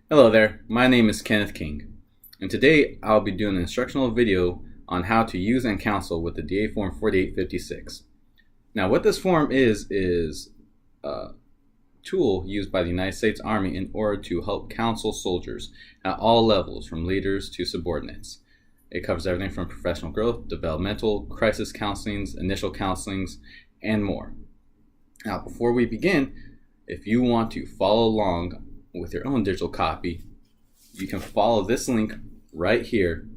Hello there, my name is Kenneth King, and today I'll be doing an instructional video on how to use and counsel with the DA Form 4856. Now what this form is a tool used by the United States Army in order to help counsel soldiers at all levels, from leaders to subordinates. It covers everything from professional growth, developmental, crisis counselings, initial counselings, and more. Now before we begin, if you want to follow along with your own digital copy, you can follow this link right here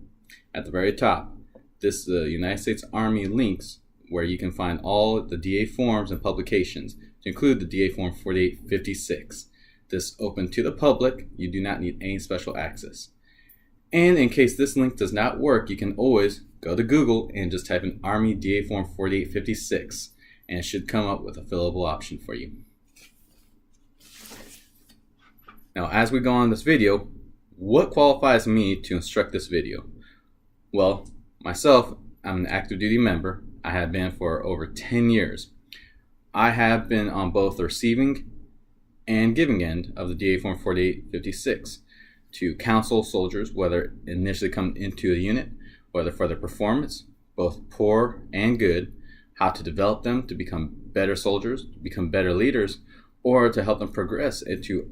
at the very top. This is the United States Army links where you can find all the DA forms and publications, to include the DA Form 4856. This is open to the public. You do not need any special access. And in case this link does not work, you can always go to Google and just type in Army DA Form 4856, and it should come up with a fillable option for you. Now, as we go on this video, what qualifies me to instruct this video? Well, myself, I'm an active duty member. I have been for over 10 years. I have been on both the receiving and giving end of the DA Form 4856 to counsel soldiers, whether initially come into a unit, whether for their performance, both poor and good, how to develop them to become better soldiers, to become better leaders, or to help them progress into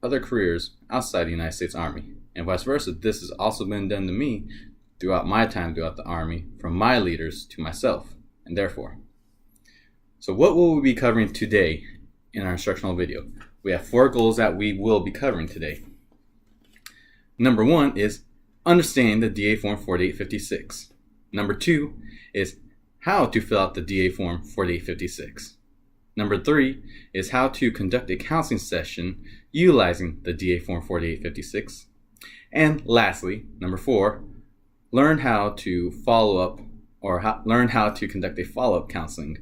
other careers outside the United States Army, and vice versa. This has also been done to me throughout my time throughout the Army, from my leaders to myself, and therefore. So what will we be covering today in our instructional video? We have 4 goals that we will be covering today. Number 1 is understand the DA Form 4856. Number 2 is how to fill out the DA Form 4856. Number 3 is how to conduct a counseling session utilizing the DA Form 4856. And lastly, number 4, learn how to follow up learn how to conduct a follow-up counseling.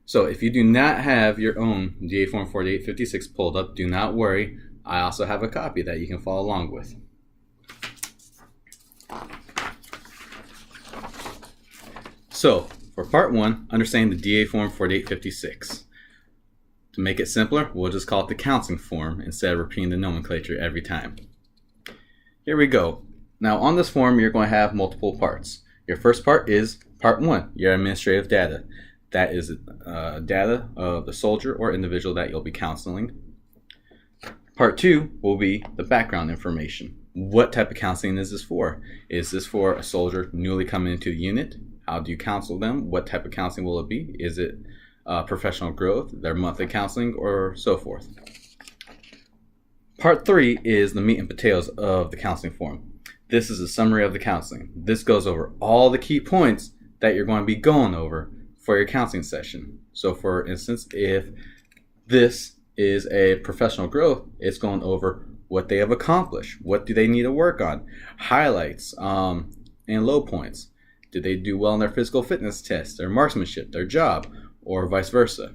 So if you do not have your own DA Form 4856 pulled up, do not worry. I also have a copy that you can follow along with. So, for part 1, understanding the DA Form 4856. To make it simpler, we'll just call it the counseling form instead of repeating the nomenclature every time. Here we go. Now on this form, you're going to have multiple parts. Your first part is part 1, your administrative data. That is data of the soldier or individual that you'll be counseling. Part 2 will be the background information. What type of counseling is this for? Is this for a soldier newly coming into the unit? How do you counsel them? What type of counseling will it be? Is it professional growth, their monthly counseling, or so forth? Part 3 is the meat and potatoes of the counseling form. This is a summary of the counseling. This goes over all the key points that you're going to be going over for your counseling session. So for instance, if this is a professional growth, it's going over what they have accomplished, what do they need to work on, highlights and low points. Did they do well in their physical fitness test, their marksmanship, their job, or vice versa?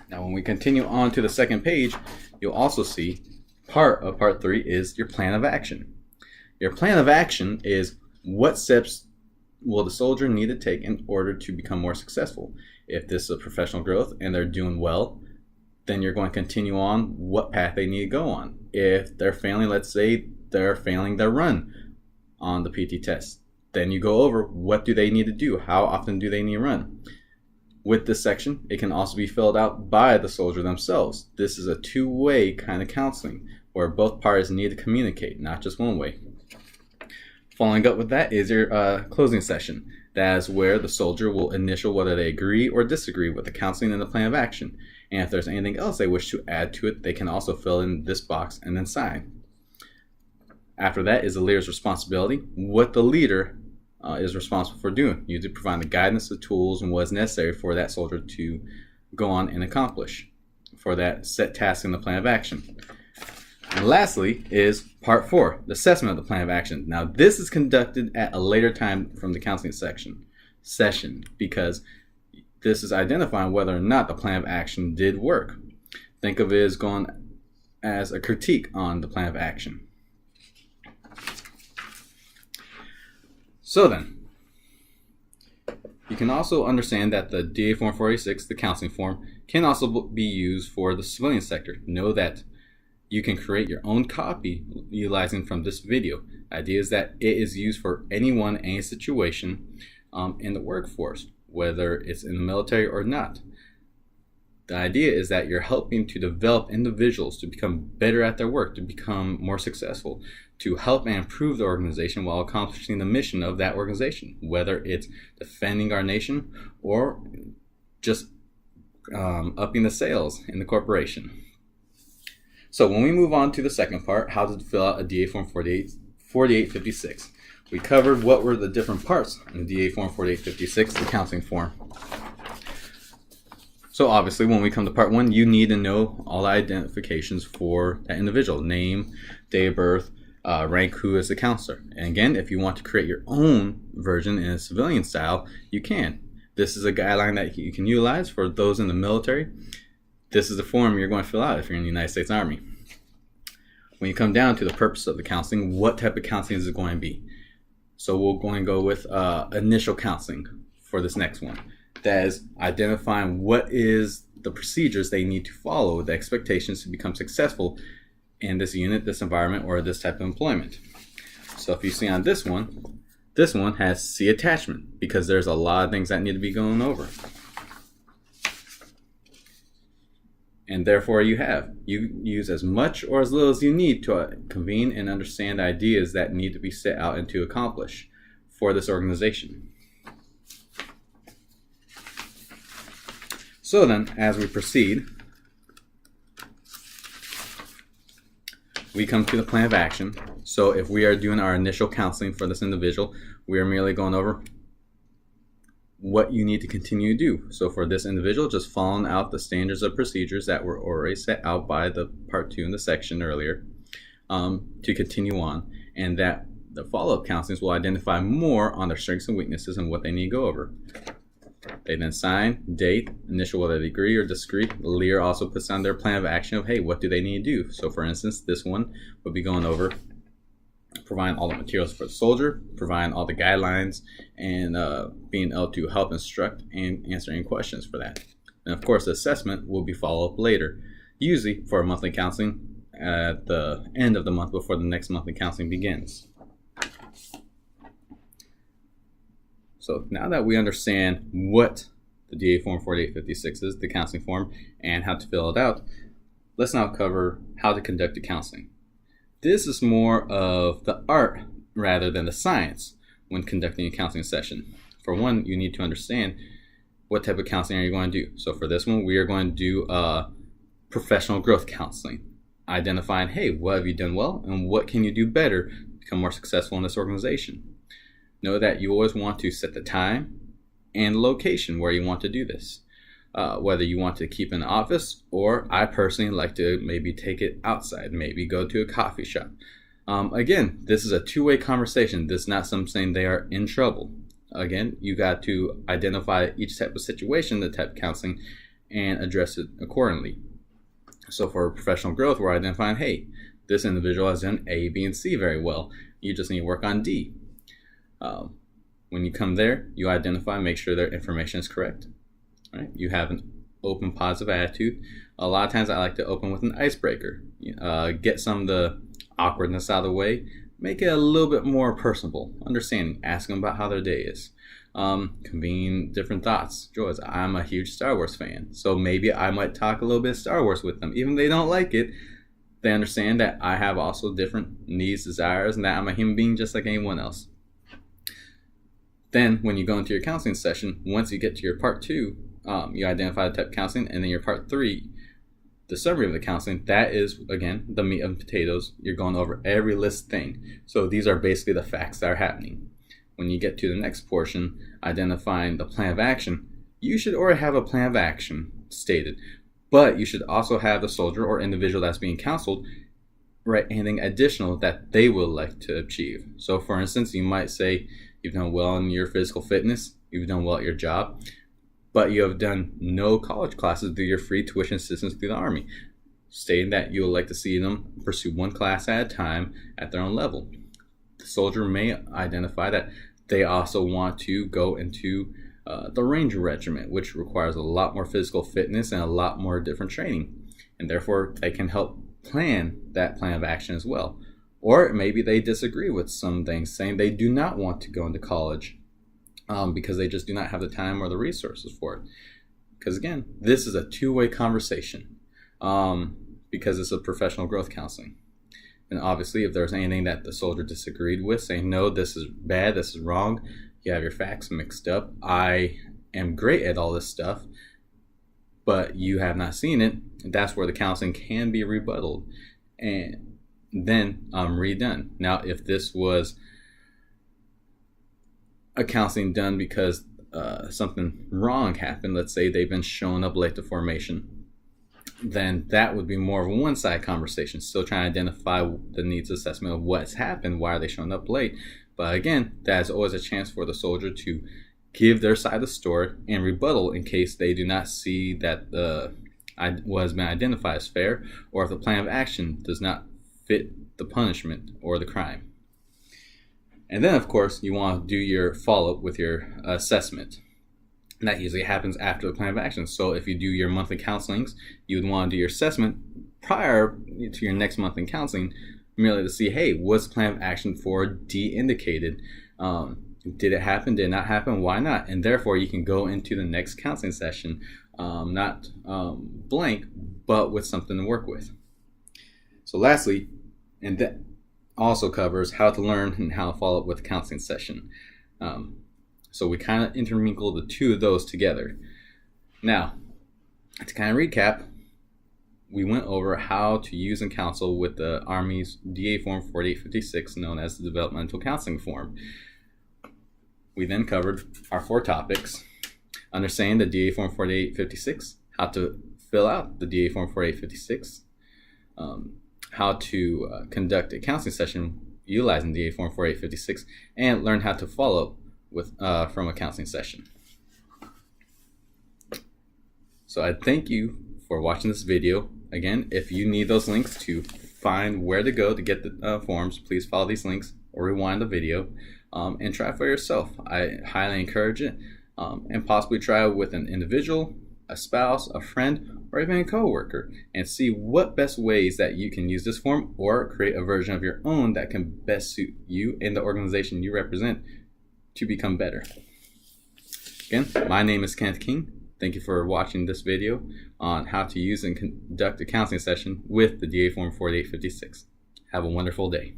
Now when we continue on to the second page, you'll also see part of part 3 is your plan of action. Your plan of action is what steps will the soldier need to take in order to become more successful. If this is a professional growth and they're doing well, then you're going to continue on what path they need to go on. If they're failing, let's say they're failing their run on the PT test, then you go over what do they need to do, how often do they need to run. With this section, it can also be filled out by the soldier themselves. This is a two-way kind of counseling where both parties need to communicate, not just one way. Following up with that is your closing session. That is where the soldier will initial whether they agree or disagree with the counseling and the plan of action. And if there's anything else they wish to add to it, they can also fill in this box and then sign. After that is the leader's responsibility. What the leader is responsible for doing. You to provide the guidance, the tools, and what is necessary for that soldier to go on and accomplish for that set task in the plan of action. And lastly is part 4, the assessment of the plan of action. Now this is conducted at a later time from the counseling session because this is identifying whether or not the plan of action did work. Think of it as going as a critique on the plan of action. So then, You can also understand that the DA Form 486, the counseling form, can also be used for the civilian sector. Know that you can create your own copy utilizing from this video. The idea is that it is used for anyone, any situation in the workforce, whether it's in the military or not. The idea is that you're helping to develop individuals to become better at their work, to become more successful, to help and improve the organization while accomplishing the mission of that organization, whether it's defending our nation or just upping the sales in the corporation. So when we move on to the second part, how to fill out a DA Form 4856, we covered what were the different parts in the DA Form 4856, the counseling form. So obviously, when we come to part 1, you need to know all the identifications for that individual: name, date of birth, rank, who is the counselor. And again, if you want to create your own version in a civilian style, you can. This is a guideline that you can utilize for those in the military. This is the form you're going to fill out if you're in the United States Army. When you come down to the purpose of the counseling, what type of counseling is it going to be? So we're going to go with initial counseling for this next one. That is identifying what is the procedures they need to follow, the expectations to become successful in this unit, this environment, or this type of employment. So if you see on this one has C attachment, because there's a lot of things that need to be going over. And therefore you use as much or as little as you need to convene and understand ideas that need to be set out and to accomplish for this organization. So then, as we proceed, we come to the plan of action. So if we are doing our initial counseling for this individual, we are merely going over what you need to continue to do. So for this individual, just following out the standards of procedures that were already set out by the part 2 in the section earlier, to continue on, and that the follow-up counselings will identify more on their strengths and weaknesses and what they need to go over. They then sign, date, initial whether they agree or disagree. The leader also puts on their plan of action of, hey, what do they need to do? So for instance, this one would be going over providing all the materials for the soldier, providing all the guidelines, and being able to help instruct and answer any questions for that. And of course, the assessment will be followed up later, usually for a monthly counseling at the end of the month before the next monthly counseling begins. So now that we understand what the DA Form 4856 is, the counseling form, and how to fill it out, let's now cover how to conduct the counseling. This is more of the art rather than the science when conducting a counseling session. For one, you need to understand what type of counseling are you going to do. So for this one, we are going to do professional growth counseling, identifying, hey, what have you done well and what can you do better to become more successful in this organization. Know that you always want to set the time and location where you want to do this. Whether you want to keep in the office, or I personally like to maybe take it outside, maybe go to a coffee shop. Again, this is a two-way conversation. This is not something saying they are in trouble. Again, you got to identify each type of situation, the type of counseling, and address it accordingly. So for professional growth, we're identifying, hey, this individual has done A, B, and C very well. You just need to work on D. When you come there, you identify, make sure their information is correct. Right? You have an open, positive attitude. A lot of times I like to open with an icebreaker. Get some of the awkwardness out of the way. Make it a little bit more personable, understanding. Ask them about how their day is. Convene different thoughts, joys. I'm a huge Star Wars fan, so maybe I might talk a little bit of Star Wars with them. Even if they don't like it, they understand that I have also different needs, desires, and that I'm a human being just like anyone else. Then when you go into your counseling session, once you get to your part 2, you identify the type of counseling, and then your part 3, the summary of the counseling, that is, again, the meat and potatoes. You're going over every list thing. So these are basically the facts that are happening. When you get to the next portion, identifying the plan of action, you should already have a plan of action stated, but you should also have the soldier or individual that's being counseled write anything additional that they would like to achieve. So for instance, you might say you've done well in your physical fitness, you've done well at your job, but you have done no college classes through your free tuition assistance through the Army, stating that you would like to see them pursue one class at a time at their own level. The soldier may identify that they also want to go into the Ranger Regiment, which requires a lot more physical fitness and a lot more different training. And therefore, they can help plan that plan of action as well. Or maybe they disagree with some things, saying they do not want to go into college because they just do not have the time or the resources for it. Because again, this is a two-way conversation because it's a professional growth counseling. And obviously, if there's anything that the soldier disagreed with, saying, no, this is bad, this is wrong, you have your facts mixed up, I am great at all this stuff, but you have not seen it, that's where the counseling can be rebutted and then redone. Now, if this was a counseling done because something wrong happened, let's say they've been showing up late to formation, then that would be more of a one-side conversation, still trying to identify the needs assessment of what's happened, why are they showing up late. But again, that's always a chance for the soldier to give their side of the story and rebuttal in case they do not see that what has been identified as fair, or if the plan of action does not fit the punishment or the crime. And then, of course, you want to do your follow-up with your assessment. And that usually happens after the plan of action. So if you do your monthly counselings, you would want to do your assessment prior to your next monthly counseling, merely to see, hey, what's the plan of action for D indicated? Did it happen? Did it not happen? Why not? And therefore, you can go into the next counseling session not blank, but with something to work with. So lastly, and that also covers how to learn and how to follow up with a counseling session. So we kind of intermingle the two of those together. Now, to kind of recap, we went over how to use and counsel with the Army's DA Form 4856, known as the Developmental Counseling Form. We then covered our 4 topics: understanding the DA Form 4856, how to fill out the DA Form 4856, how to conduct a counseling session utilizing DA Form 4856, and learn how to follow up with from a counseling session. So I thank you for watching this video. Again, if you need those links to find where to go to get the forms, please follow these links or rewind the video and try it for yourself. I highly encourage it, and possibly try it with an individual, a spouse, a friend, or even a coworker, and see what best ways that you can use this form or create a version of your own that can best suit you and the organization you represent to become better. Again, my name is Kenneth King. Thank you for watching this video on how to use and conduct a counseling session with the DA Form 4856. Have a wonderful day.